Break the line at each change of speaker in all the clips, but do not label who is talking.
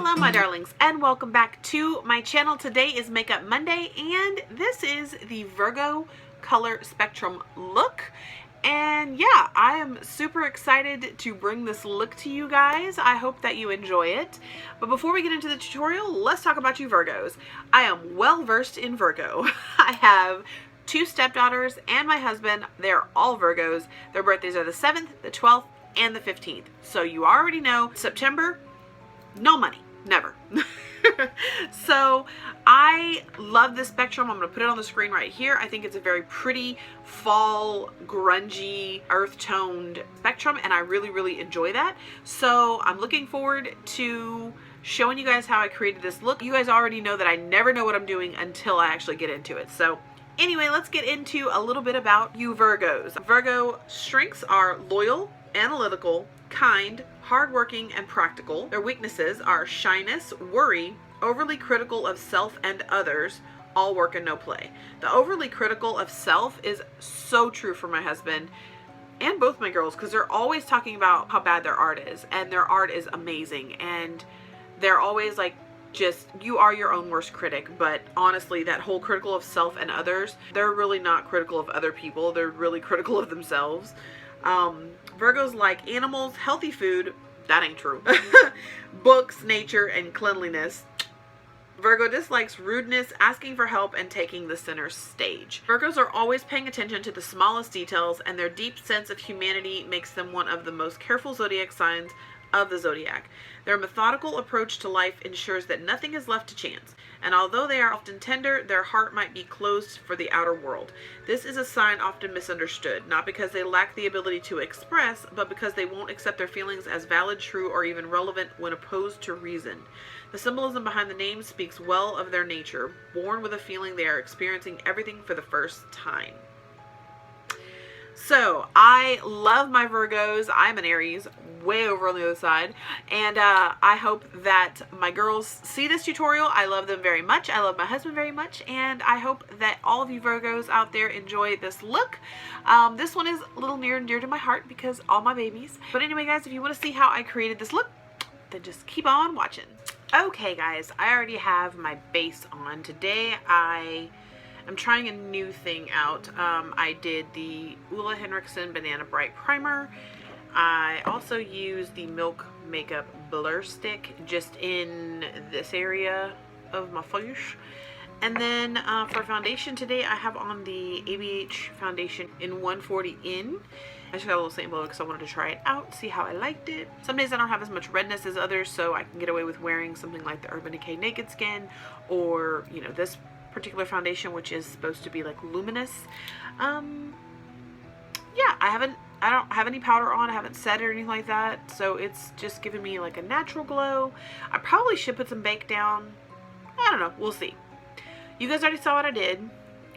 Hello my darlings, and welcome back to my channel. Today is Makeup Monday, and this is the Virgo color spectrum look. And yeah, I am super excited to bring this look to you guys. I hope that you enjoy it. But before we get into the tutorial, let's talk about you Virgos. I am well versed in Virgo. I have two stepdaughters and my husband. They're all Virgos. Their birthdays are the 7th, the 12th, and the 15th. So you already know September, no money. Never. So I love this spectrum. I'm going to put it on the screen right here. I think it's a very pretty fall, grungy, earth-toned spectrum, and I really enjoy that. So I'm looking forward to showing you guys how I created this look. You guys already know that I never know what I'm doing until I actually get into it. So anyway, let's get into a little bit about you Virgos. Virgo strengths are loyal, analytical, kind, hardworking, and practical. Their weaknesses are shyness, worry, overly critical of self and others, all work and no play. The overly critical of self is so true for my husband and both my girls, because they're always talking about how bad their art is, and their art is amazing, and they're always like, just, you are your own worst critic. But honestly, that whole critical of self and others, they're really not critical of other people, they're really critical of themselves. Virgos like animals, healthy food, that ain't true, books, nature, and cleanliness. Virgo dislikes rudeness, asking for help, and taking the center stage. Virgos are always paying attention to the smallest details, and their deep sense of humanity makes them one of the most careful zodiac signs of the zodiac. Their methodical approach to life ensures that nothing is left to chance, and although they are often tender, their heart might be closed for the outer world. This is a sign often misunderstood, not because they lack the ability to express, but because they won't accept their feelings as valid, true, or even relevant when opposed to reason. The symbolism behind the name speaks well of their nature, born with a feeling they are experiencing everything for the first time. So, I love my Virgos. I'm an Aries, way over on the other side, and I hope that my girls see this tutorial. I love them very much. I love my husband very much, and I hope that all of you Virgos out there enjoy this look. This one is a little near and dear to my heart because all my babies. But anyway, guys, if you want to see how I created this look, then just keep on watching. Okay, guys, I already have my base on. Today, I'm trying a new thing out. I did the Ulla Henriksen Banana Bright Primer. I also used the Milk Makeup Blur Stick just in this area of my face. And then for foundation today, I have on the ABH foundation in 140 in. I just got a little sample because I wanted to try it out, see how I liked it. Some days I don't have as much redness as others, so I can get away with wearing something like the Urban Decay Naked Skin, or, you know, this particular foundation, which is supposed to be like luminous. Yeah, I don't have any powder on. I haven't set it or anything like that, so it's just giving me like a natural glow. I probably should put some bake down. I don't know, we'll see. You guys already saw what I did,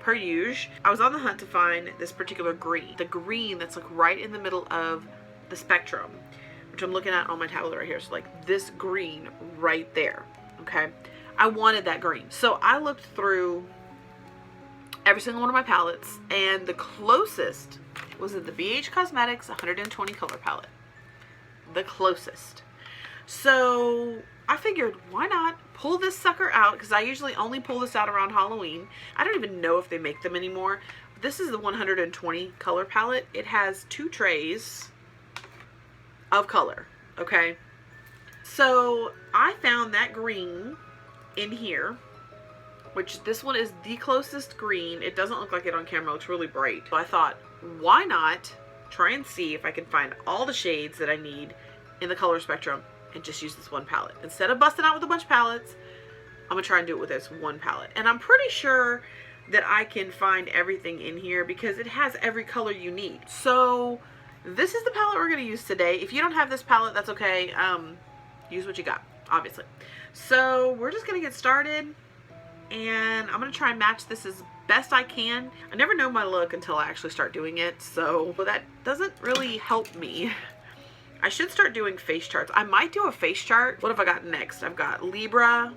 per usual. I was on the hunt to find this particular green, the green that's like right in the middle of the spectrum, which I'm looking at on my tablet right here. So like this green right there, okay? I wanted that green. So I looked through every single one of my palettes, and the closest was in the BH Cosmetics 120 color palette. The closest. So I figured, why not pull this sucker out, because I usually only pull this out around Halloween. I don't even know if they make them anymore. This is the 120 color palette. It has 2 trays of color, okay? So I found that green in here, which this one is the closest green. It doesn't look like it on camera. It looks really bright. So I thought, why not try and see if I can find all the shades that I need in the color spectrum and just use this one palette. Instead of busting out with a bunch of palettes, I'm gonna try and do it with this one palette. And I'm pretty sure that I can find everything in here because it has every color you need. So this is the palette we're gonna use today. If you don't have this palette, that's okay. Use what you got, obviously. So we're just gonna get started, and I'm gonna try and match this as best I can. I never know my look until I actually start doing it, so that doesn't really help me. I should start doing face charts. I might do a face chart. What have I got next? I've got Libra,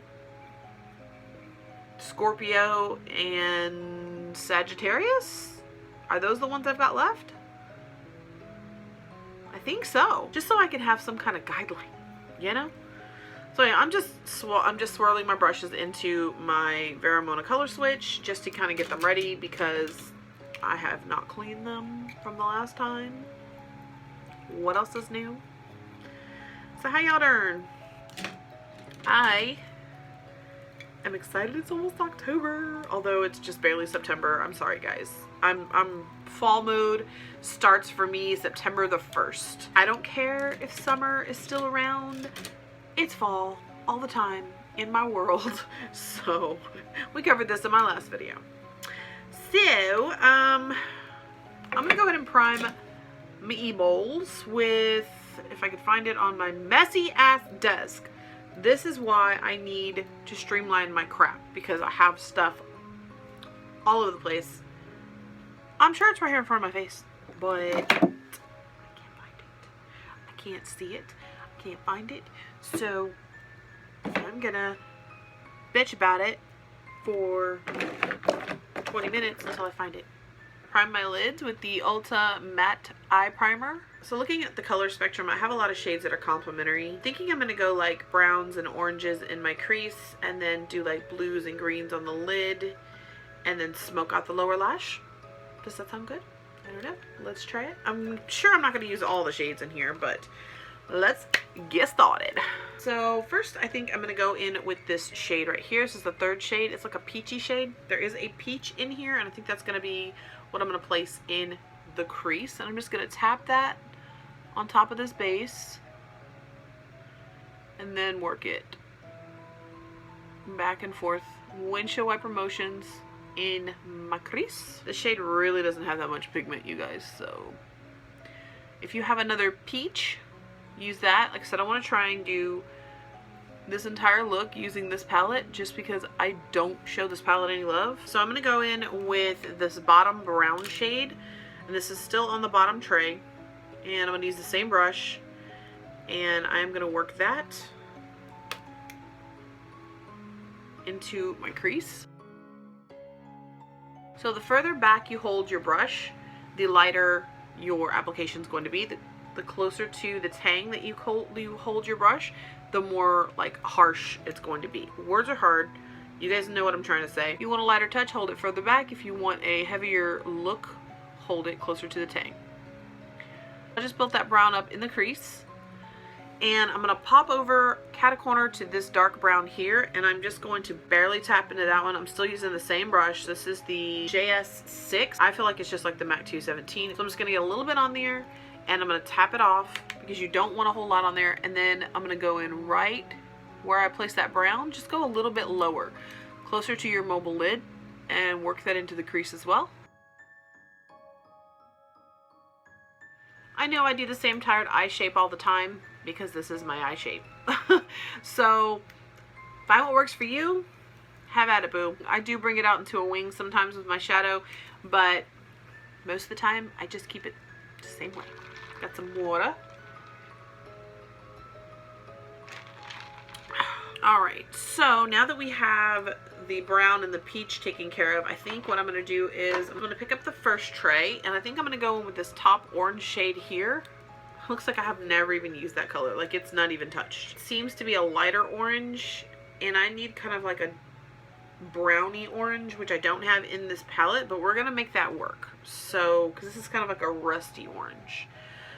Scorpio, and Sagittarius. Are those the ones I've got left? I think so. Just so I can have some kind of guideline, you know? So yeah, I'm just swirling my brushes into my Veramona color switch just to kind of get them ready because I have not cleaned them from the last time. What else is new? So how y'all doing? I am excited. It's almost October, although it's just barely September. I'm sorry, guys. I'm fall mode starts for me September the 1st. I don't care if summer is still around. It's fall all the time in my world. So we covered this in my last video. So I'm gonna go ahead and prime my e-bowls with, if I could find it on my messy ass desk. This is why I need to streamline my crap, because I have stuff all over the place. I'm sure it's right here in front of my face, but I can't find it. I can't see it. I can't find it. So I'm gonna bitch about it for 20 minutes until I find it. Prime my lids with the Ulta Matte Eye Primer. So looking at the color spectrum, I have a lot of shades that are complementary. Thinking I'm gonna go like browns and oranges in my crease, and then do like blues and greens on the lid, and then smoke out the lower lash. Does that sound good? I don't know. Let's try it. I'm sure I'm not gonna use all the shades in here, but let's get started. So first, I think I'm gonna go in with this shade right here. This is the 3rd shade. It's like a peachy shade. There is a peach in here, and I think that's gonna be what I'm gonna place in the crease. And I'm just gonna tap that on top of this base and then work it back and forth, windshield wiper motions in my crease. The shade really doesn't have that much pigment, you guys, so if you have another peach, use that. Like I said, I want to try and do this entire look using this palette just because I don't show this palette any love. So I'm going to go in with this bottom brown shade, and this is still on the bottom tray, and I'm going to use the same brush, and I'm going to work that into my crease. So the further back you hold your brush, the lighter your application is going to be. The closer to the tang that you hold your brush, the more like harsh it's going to be. Words are hard. You guys know what I'm trying to say. If you want a lighter touch, hold it further back. If you want a heavier look, hold it closer to the tang. I just built that brown up in the crease, and I'm going to pop over cat-a-corner to this dark brown here, and I'm just going to barely tap into that one. I'm still using the same brush. This is the JS6. I feel like it's just like the MAC 217. So I'm just going to get a little bit on there, and I'm going to tap it off because you don't want a whole lot on there. And then I'm going to go in right where I place that brown. Just go a little bit lower, closer to your mobile lid, and work that into the crease as well. I know I do the same tired eye shape all the time because this is my eye shape. So find what works for you. Have at it, boo. I do bring it out into a wing sometimes with my shadow, but most of the time I just keep it the same way. Got some water. Alright, so now that we have the brown and the peach taken care of, I think what I'm going to do is I'm going to pick up the first tray, and I think I'm going to go in with this top orange shade here. Looks like I have never even used that color. Like, it's not even touched. It seems to be a lighter orange, and I need kind of like a browny orange, which I don't have in this palette, but we're going to make that work. So, because this is kind of like a rusty orange.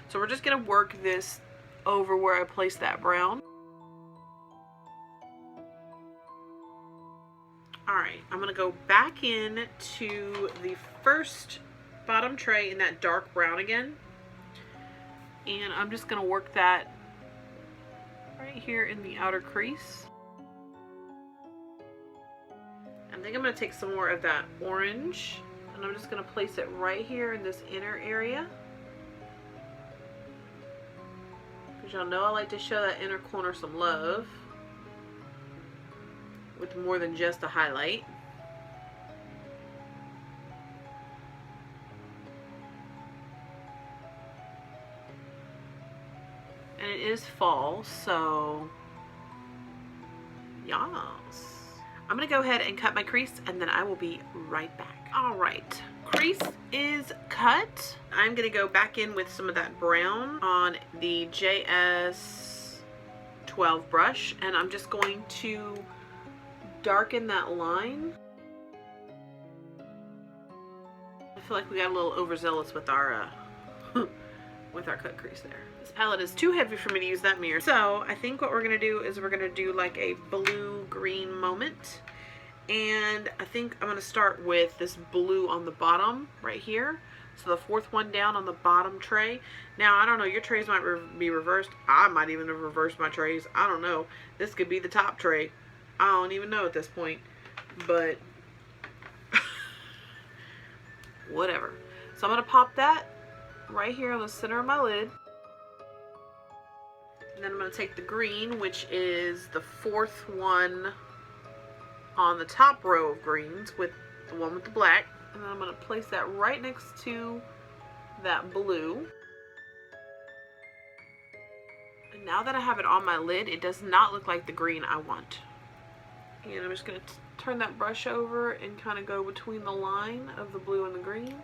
So we're just going to work this over where I placed that brown. Alright, I'm going to go back in to the first bottom tray in that dark brown again. And I'm just going to work that right here in the outer crease. I think I'm going to take some more of that orange, and I'm just going to place it right here in this inner area. Because y'all know I like to show that inner corner some love with more than just a highlight. And it is fall, so yes. I'm gonna go ahead and cut my crease, and then I will be right back. All right, crease is cut. I'm gonna go back in with some of that brown on the JS 12 brush, and I'm just going to darken that line. I feel like we got a little overzealous with our with our cut crease there. This palette is too heavy for me to use that mirror. So I think what we're gonna do is we're gonna do like a blue-green moment. And I think I'm gonna start with this blue on the bottom right here. So the fourth one down on the bottom tray. Now, I don't know, your trays might be reversed. I might even have reversed my trays. I don't know. This could be the top tray. I don't even know at this point. But whatever. So I'm gonna pop that right here on the center of my lid. And then I'm going to take the green, which is the fourth one on the top row of greens with the one with the black. And then I'm going to place that right next to that blue. And now that I have it on my lid, it does not look like the green I want. And I'm just going to turn that brush over and kind of go between the line of the blue and the green.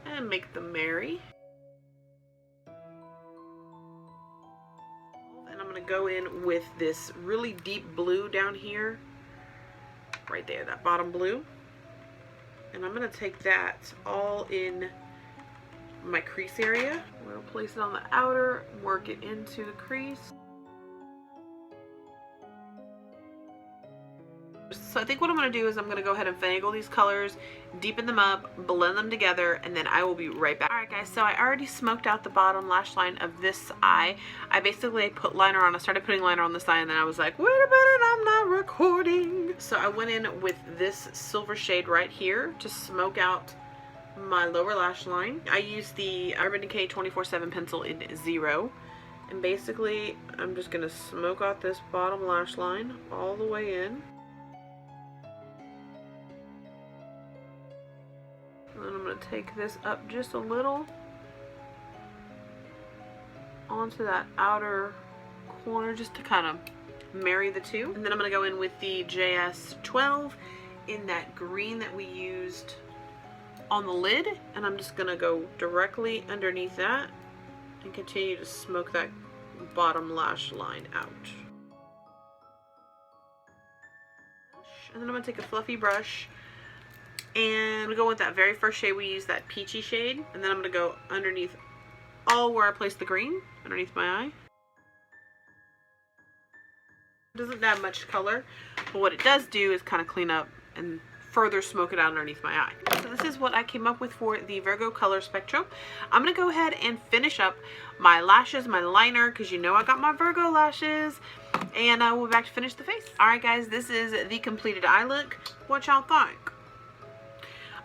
And make them merry. And I'm going to go in with this really deep blue down here. Right there, that bottom blue. And I'm going to take that all in my crease area. I'm going to place it on the outer, work it into the crease. So I think what I'm going to do is I'm going to go ahead and finagle these colors, deepen them up, blend them together, and then I will be right back. Alright guys, so I already smoked out the bottom lash line of this eye. I basically put liner on. I started putting liner on this eye and then I was like, wait a minute, I'm not recording. So I went in with this silver shade right here to smoke out my lower lash line. I used the Urban Decay 24/7 pencil in 0. And basically, I'm just going to smoke out this bottom lash line all the way in. And then I'm going to take this up just a little onto that outer corner just to kind of marry the two. And then I'm going to go in with the JS12 in that green that we used on the lid. And I'm just going to go directly underneath that and continue to smoke that bottom lash line out. And then I'm going to take a fluffy brush and I'm going to go with that very first shade we used, that peachy shade. And then I'm going to go underneath all where I placed the green, underneath my eye. It doesn't add much color, but what it does do is kind of clean up and further smoke it out underneath my eye. So this is what I came up with for the Virgo color spectrum. I'm going to go ahead and finish up my lashes, my liner, because you know I got my Virgo lashes. And we'll be back to finish the face. Alright guys, this is the completed eye look. What y'all think?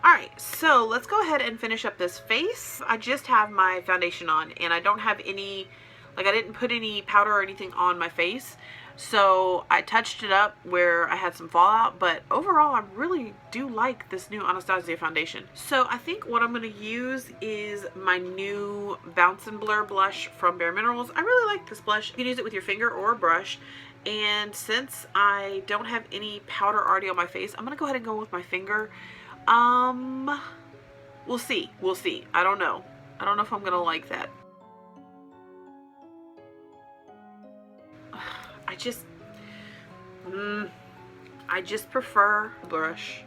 Alright, so let's go ahead and finish up this face. I just have my foundation on and I don't have any, like I didn't put any powder or anything on my face. So I touched it up where I had some fallout, but overall I really do like this new Anastasia foundation. So I think what I'm going to use is my new Bounce and Blur blush from Bare Minerals. I really like this blush. You can use it with your finger or a brush. And since I don't have any powder already on my face, I'm going to go ahead and go with my finger. We'll see. We'll see. I don't know. I don't know if I'm going to like that. I just prefer a brush.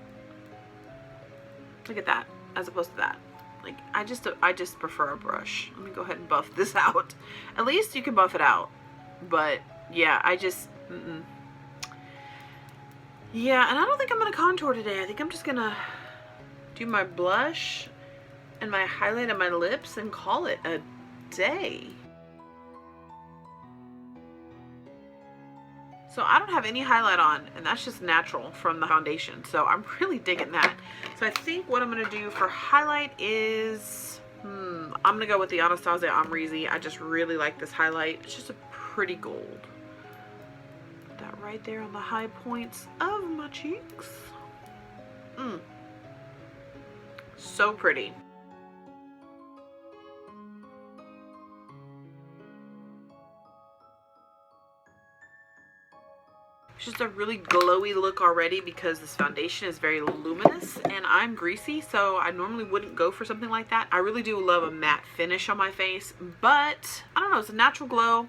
Look at that, as opposed to that. Like, I just prefer a brush. Let me go ahead and buff this out. At least you can buff it out. But, yeah, yeah, and I don't think I'm going to contour today. I think I'm just going to do my blush and my highlight on my lips and call it a day. So I don't have any highlight on, and that's just natural from the foundation. So I'm really digging that. So I think what I'm going to do for highlight is, I'm going to go with the Anastasia Amrezy. I just really like this highlight. It's just a pretty gold. Put that right there on the high points of my cheeks. So pretty. It's just a really glowy look already because this foundation is very luminous and I'm greasy, so I normally wouldn't go for something like that. I really do love a matte finish on my face, but I don't know, it's a natural glow.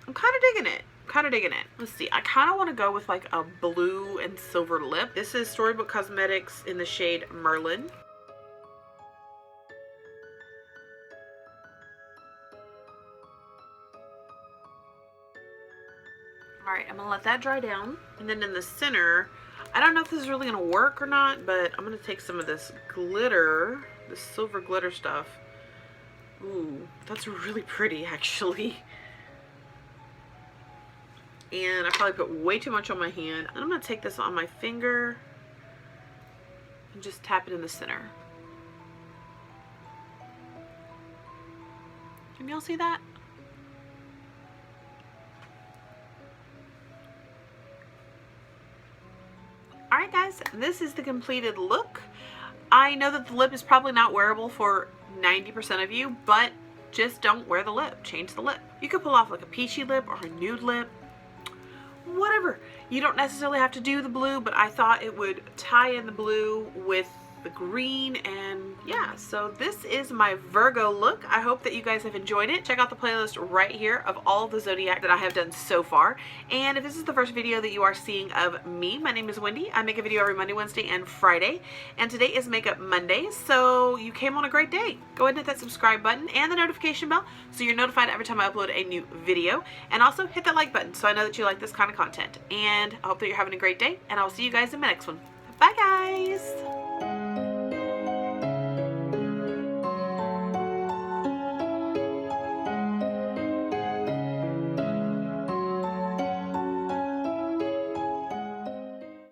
I'm kind of digging it. Kind of digging it. Let's see. I kind of want to go with like a blue and silver lip. This is Storybook Cosmetics in the shade Merlin. Alright, I'm going to let that dry down. And then in the center, I don't know if this is really going to work or not, but I'm going to take some of this glitter, this silver glitter stuff. Ooh, that's really pretty actually. And I probably put way too much on my hand. And I'm going to take this on my finger and just tap it in the center. Can y'all see that? Alright guys, this is the completed look. I know that the lip is probably not wearable for 90% of you, but just don't wear the lip. Change the lip. You could pull off like a peachy lip or a nude lip. Whatever. You don't necessarily have to do the blue, but I thought it would tie in the blue with the green, and yeah, so this is my Virgo look. I hope that you guys have enjoyed it. Check out the playlist right here of all the zodiac that I have done so far. And if this is the first video that you are seeing of me, my name is Wendy. I make a video every Monday, Wednesday, and Friday, and today is Makeup Monday, so you came on a great day. Go ahead and hit that subscribe button and the notification bell so you're notified every time I upload a new video, and also hit that like button so I know that you like this kind of content. And I hope that you're having a great day, and I'll see you guys in my next one. Bye guys!